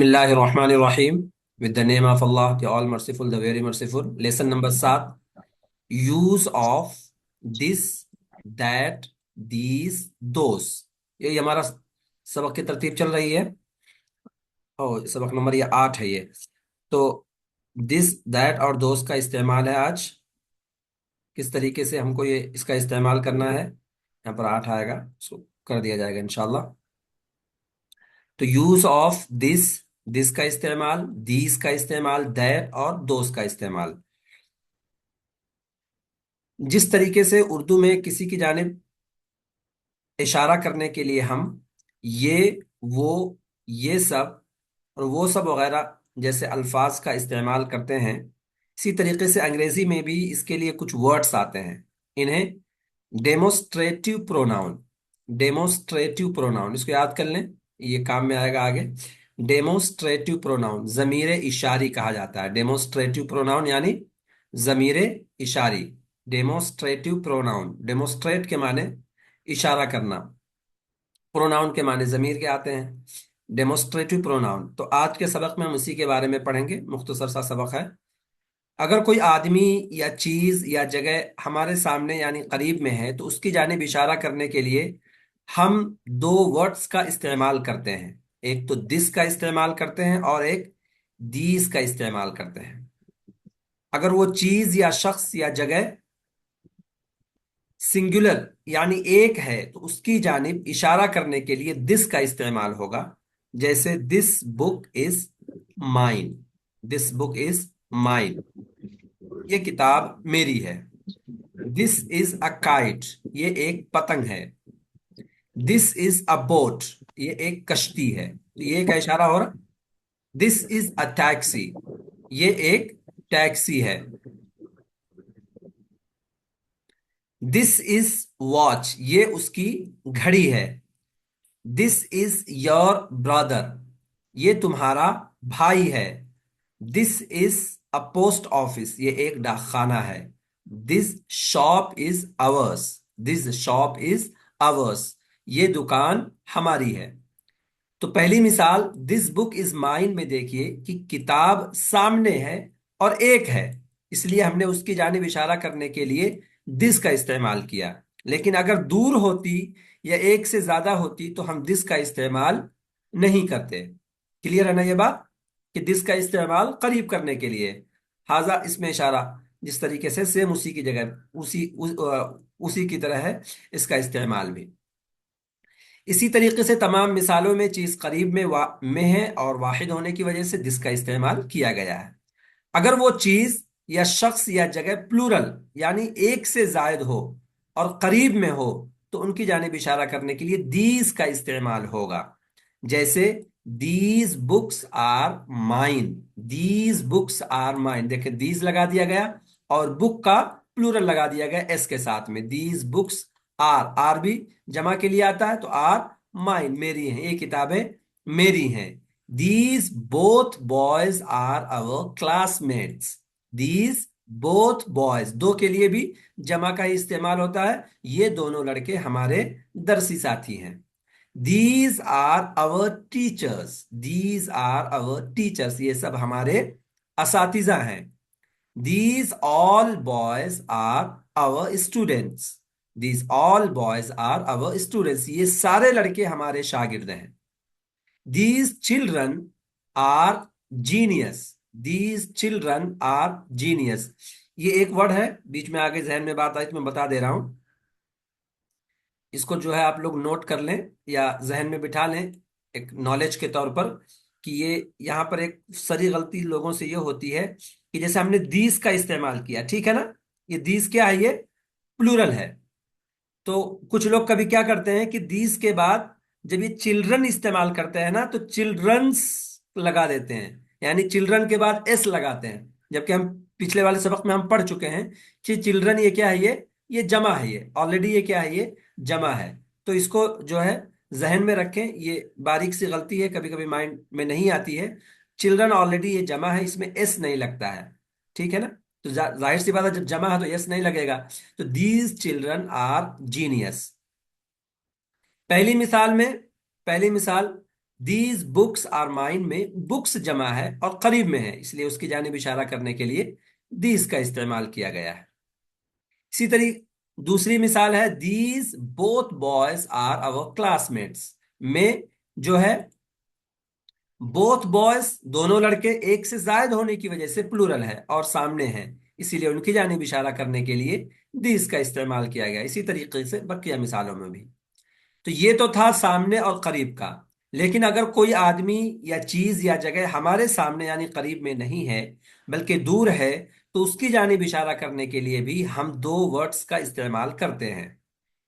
Bismillahirrahmanirrahim. With the name of Allah, the All Merciful, the Very Merciful. Lesson number 7. Use of this, that, these, those. ये हमारा सबक की तरतीब चल रही है। और सबक नंबर ये 8 है ये। तो दिस, दैट और दोस्त का इस्तेमाल है आज। किस तरीके से हमको ये इसका इस्तेमाल करना है, यहाँ पर 8 आएगा, उसको कर दिया जाएगा इंशाल्लाह। तो यूज ऑफ दिस का इस्तेमाल, दीज का इस्तेमाल, दैट और दोस्त का इस्तेमाल। जिस तरीके से उर्दू में किसी की जानिब इशारा करने के लिए हम ये, वो, ये सब और वो सब वगैरह जैसे अल्फाज का इस्तेमाल करते हैं, इसी तरीके से अंग्रेजी में भी इसके लिए कुछ वर्ड्स आते हैं। इन्हें डेमोस्ट्रेटिव प्रोनाउन, डेमोस्ट्रेटिव प्रोनाउन, इसको याद कर लें, ये काम में आएगा आगे। डेमोस्ट्रेटिव प्रोनाउन ज़मीरे इशारी कहा जाता है। डेमोस्ट्रेटिव प्रोनाउन यानी ज़मीरे इशारी। डेमोस्ट्रेटिव प्रोनाउन, डेमोस्ट्रेट के माने इशारा करना, प्रोनाउन के माने ज़मीर के आते हैं। डेमोस्ट्रेटिव प्रोनाउन, तो आज के सबक में हम उसी के बारे में पढ़ेंगे। मुख्तसर सा सबक है। अगर कोई आदमी या चीज या जगह हमारे सामने यानी करीब में है तो उसकी जानिब इशारा करने के लिए हम दो वर्ड्स का इस्तेमाल करते हैं। एक तो दिस का इस्तेमाल करते हैं और एक दीज का इस्तेमाल करते हैं। अगर वो चीज या शख्स या जगह सिंगुलर यानी एक है तो उसकी जानिब इशारा करने के लिए दिस का इस्तेमाल होगा। जैसे this book is mine, this book is mine, ये किताब मेरी है। दिस इज अ काइट, ये एक पतंग है। दिस इज अ बोट, ये एक कश्ती है। तो ये क्या इशारा हो रहा? दिस इज अ टैक्सी, ये एक टैक्सी है। दिस इज वॉच, ये उसकी घड़ी है। दिस इज योर ब्रदर, ये तुम्हारा भाई है। This is a post office, ये एक डाकखाना है। This shop is ours, this shop is ours, ये दुकान हमारी है। तो पहली मिसाल दिस बुक इज माइन में देखिए कि किताब सामने है और एक है, इसलिए हमने उसकी जानिब इशारा करने के लिए दिस का इस्तेमाल किया। लेकिन अगर दूर होती या एक से ज्यादा होती तो हम दिस का इस्तेमाल नहीं करते। क्लियर है ना ये बात, कि दिस का इस्तेमाल करीब करने के लिए। हाजा इसमें इशारा, जिस तरीके से सेम उसी की जगह उसी की तरह है इसका इस्तेमाल भी। इसी तरीके से तमाम मिसालों में चीज करीब में है और वाहिद होने की वजह से दिस का इस्तेमाल किया गया है। अगर वो चीज या शख्स या जगह प्लूरल यानी एक से जायद हो और करीब में हो तो उनकी जानिब इशारा करने के लिए दीज का इस्तेमाल होगा। जैसे these books are mine, these books are mine, देखिए दीज लगा दिया गया और बुक का प्लूरल लगा दिया गया एस के साथ में। दीज बुक्स आर, आर भी जमा के लिए आता है तो आर माइन, मेरी हैं, ये किताबें मेरी हैं। These both boys are our classmates, these both boys, दो के लिए भी जमा का ही इस्तेमाल होता है, ये दोनों लड़के हमारे दरसी साथी हैं। These are our teachers, these are our teachers, ये सब हमारे असातिजा हैं। These all boys are our students, these all boys are our students, ये सारे लड़के हमारे शागिर्द हैं। These children are genius, these children are genius, ये एक वर्ड है बीच में आगे जहन में बात आई तो मैं बता दे रहा हूं। इसको जो है आप लोग नोट कर लें या जहन में बिठा लें एक नॉलेज के तौर पर, कि ये यहाँ पर एक सरी गलती लोगों से ये होती है कि जैसे हमने दीस का इस्तेमाल किया, ठीक है ना, ये दीस क्या है, ये प्लूरल है। तो कुछ लोग कभी क्या करते हैं कि दीस के बाद जब ये चिल्ड्रन इस्तेमाल करते हैं ना तो चिल्ड्रंस लगा देते हैं, यानी चिल्ड्रन के बाद एस लगाते हैं, जबकि हम पिछले वाले सबक में हम पढ़ चुके हैं कि चिल्ड्रन ये क्या है, ये जमा है, ये ऑलरेडी ये क्या है, ये जमा है। तो इसको जो है जहन में रखें, ये बारीक सी गलती है, कभी कभी माइंड में नहीं आती है। चिल्ड्रन ऑलरेडी ये जमा है, इसमें एस नहीं लगता है, ठीक है ना। तो जाहिर सी बात है जब जमा है तो एस नहीं लगेगा। तो दीज चिल्ड्रन आर जीनियस। पहली मिसाल में, पहली मिसाल दीज बुक्स आर माइन में बुक्स जमा है और करीब में है, इसलिए उसकी जानिब इशारा करने के लिए दीज का इस्तेमाल किया गया है। इसी तरीके दूसरी मिसाल है, these both boys are our classmates. में जो है बोथ बॉयज, दोनों लड़के, एक से जायद होने की वजह से प्लूरल है और सामने है, इसीलिए उनकी जानिब इशारा करने के लिए दीज का इस्तेमाल किया गया। इसी तरीके से बकिया मिसालों में भी। तो ये तो था सामने और करीब का। लेकिन अगर कोई आदमी या चीज या जगह हमारे सामने यानी करीब में नहीं है बल्कि दूर है, तो उसकी जानिब इशारा करने के लिए भी हम दो वर्ड्स का इस्तेमाल करते हैं।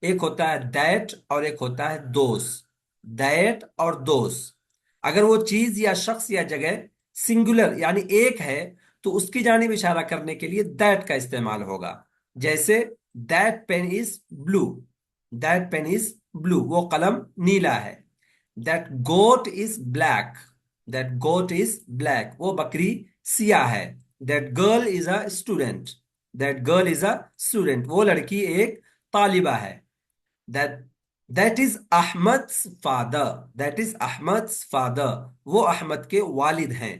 एक होता है दैट और एक होता है दोस। दैट और दोस। अगर वो चीज या शख्स या जगह सिंगुलर यानी एक है, तो उसकी जानिब इशारा करने के लिए दैट का इस्तेमाल होगा। जैसे that pen is blue. That pen is blue, वो कलम नीला है। That goat is black. That goat is black, वो बकरी सियाह है। That girl is a student. That girl is a student, वो लड़की एक तालिबा है। That that is Ahmad father. That is Ahmad father, वो अहमद के वालिद हैं।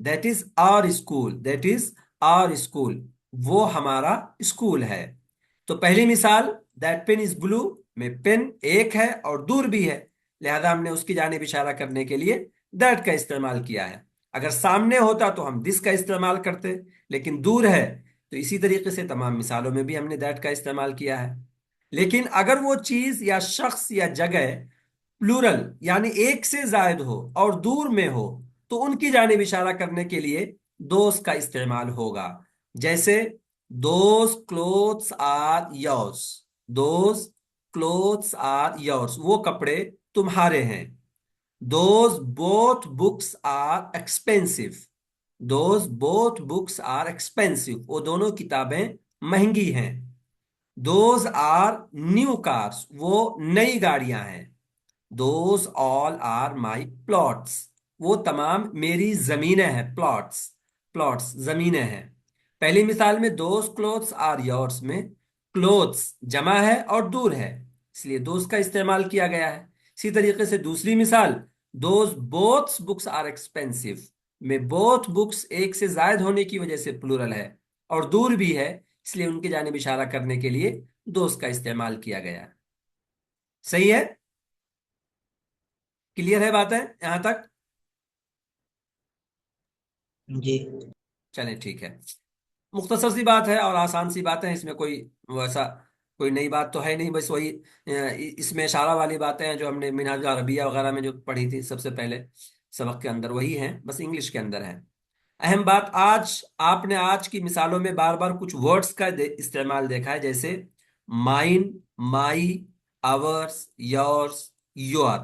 That is our school. That is our school, वो हमारा स्कूल है। तो पहली मिसाल, दैट पेन इज ब्लू, में पेन एक है और दूर भी है, लिहाजा हमने उसकी जानिब इशारा करने के लिए दैट का इस्तेमाल किया है। अगर सामने होता तो हम दिस का इस्तेमाल करते, लेकिन दूर है, तो इसी तरीके से तमाम मिसालों में भी हमने दैट का इस्तेमाल किया है। लेकिन अगर वो चीज या शख्स या जगह प्लूरल यानी एक से जायद हो और दूर में हो, तो उनकी जानिब इशारा करने के लिए दोस का इस्तेमाल होगा। जैसे those clothes are yours. Those clothes are yours, वो कपड़े तुम्हारे हैं। Those both books are expensive. Those both books are expensive, वो दोनों किताबें महंगी हैं। दोज आर न्यू कार्स, वो नई गाड़ियां हैं। Those all are my plots, वो तमाम मेरी जमीनें हैं। प्लॉट्स, प्लॉट्स जमीनें हैं। पहली मिसाल में दोज क्लोथ्स आर योर्स में क्लोथ्स जमा है और दूर है, इसलिए दोज का इस्तेमाल किया गया है। इसी तरीके से दूसरी मिसाल, those both books are expensive, में बोथ बुक्स एक से जायद होने की वजह से प्लूरल है और दूर भी है, इसलिए उनकी जानिब इशारा करने के लिए दोस्त का इस्तेमाल किया गया है। सही है? क्लियर है बात है यहां तक? जी। चलें ठीक है। मुख्तसर सी बात है और आसान सी बात है, इसमें कोई वैसा कोई नई बात तो है नहीं, बस वही इसमें इशारा वाली बातें हैं जो हमने मिनहाज अरबिया वगैरह में जो पढ़ी थी सबसे पहले सबक के अंदर, वही हैं, बस इंग्लिश के अंदर है। अहम बात, आज आपने आज की मिसालों में बार बार कुछ वर्ड्स का इस्तेमाल देखा है, जैसे mine, my, hours, yours, your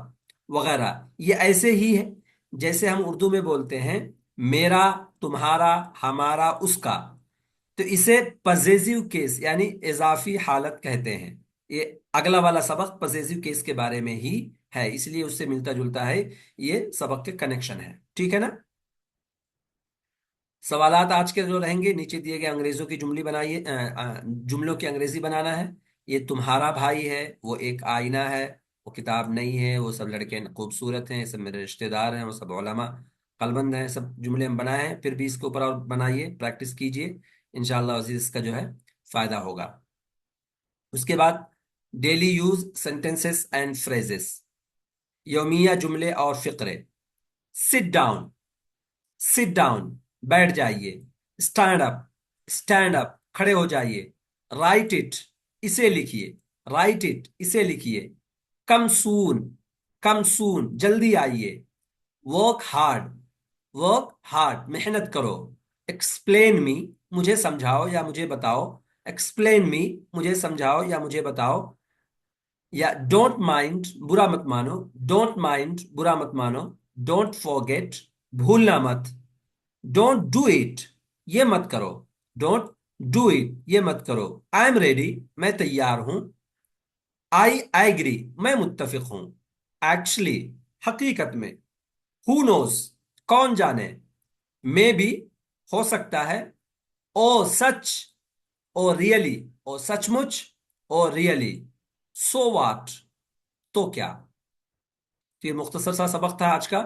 वगैरह। ये ऐसे ही है जैसे हम उर्दू में बोलते हैं मेरा, तुम्हारा, हमारा, उसका। तो इसे पजेसिव केस यानी इजाफी हालत कहते हैं। ये अगला वाला सबक पजेसिव केस के बारे में ही है, इसलिए उससे मिलता जुलता है, ये सबक के कनेक्शन है। ठीक है ना? सवालात आज के जो रहेंगे, नीचे दिए गए अंग्रेजों की जुमली बनाइए, जुमलों की अंग्रेजी बनाना है। ये तुम्हारा भाई है, वो एक आईना है, वो किताब नहीं है, वो सब लड़के खूबसूरत हैं, ये सब मेरे रिश्तेदार हैं, वो सब उलमा कलबंद हैं। सब जुमले हम बनाए हैं, फिर भी इसके ऊपर और बनाइए, प्रैक्टिस कीजिए, इंशाल्लाह अजीज इसका जो है फायदा होगा। उसके बाद daily use sentences and phrases, यौमिया जुमले और फिक्रे। सिट डाउन, सिट डाउन, बैठ जाइए। स्टैंड अप, स्टैंड अप, खड़े हो जाइए। राइट इट, इसे लिखिए। राइट इट, इसे लिखिए। कम सून, कम सून, जल्दी आइए। वर्क हार्ड, वर्क हार्ड, मेहनत करो। एक्सप्लेन मी, मुझे समझाओ या मुझे बताओ। एक्सप्लेन मी, मुझे समझाओ या मुझे बताओ। या डोंट माइंड, बुरा मत मानो। डोंट माइंड, बुरा मत मानो। डोंट फॉरगेट, भूलना मत। डोंट डू इट, ये मत करो। डोंट डू इट, ये मत करो। आई एम रेडी, मैं तैयार हूं। आई एग्री, मैं मुत्तफिक हूं। एक्चुअली, हकीकत में। हु नोज, कौन जाने। मे भी, हो सकता है। ओ सच, ओ रियली, ओ सचमुच, ओ रियली। सो वाट, तो क्या। तो ये मुख्तसर सा सबक था आज का।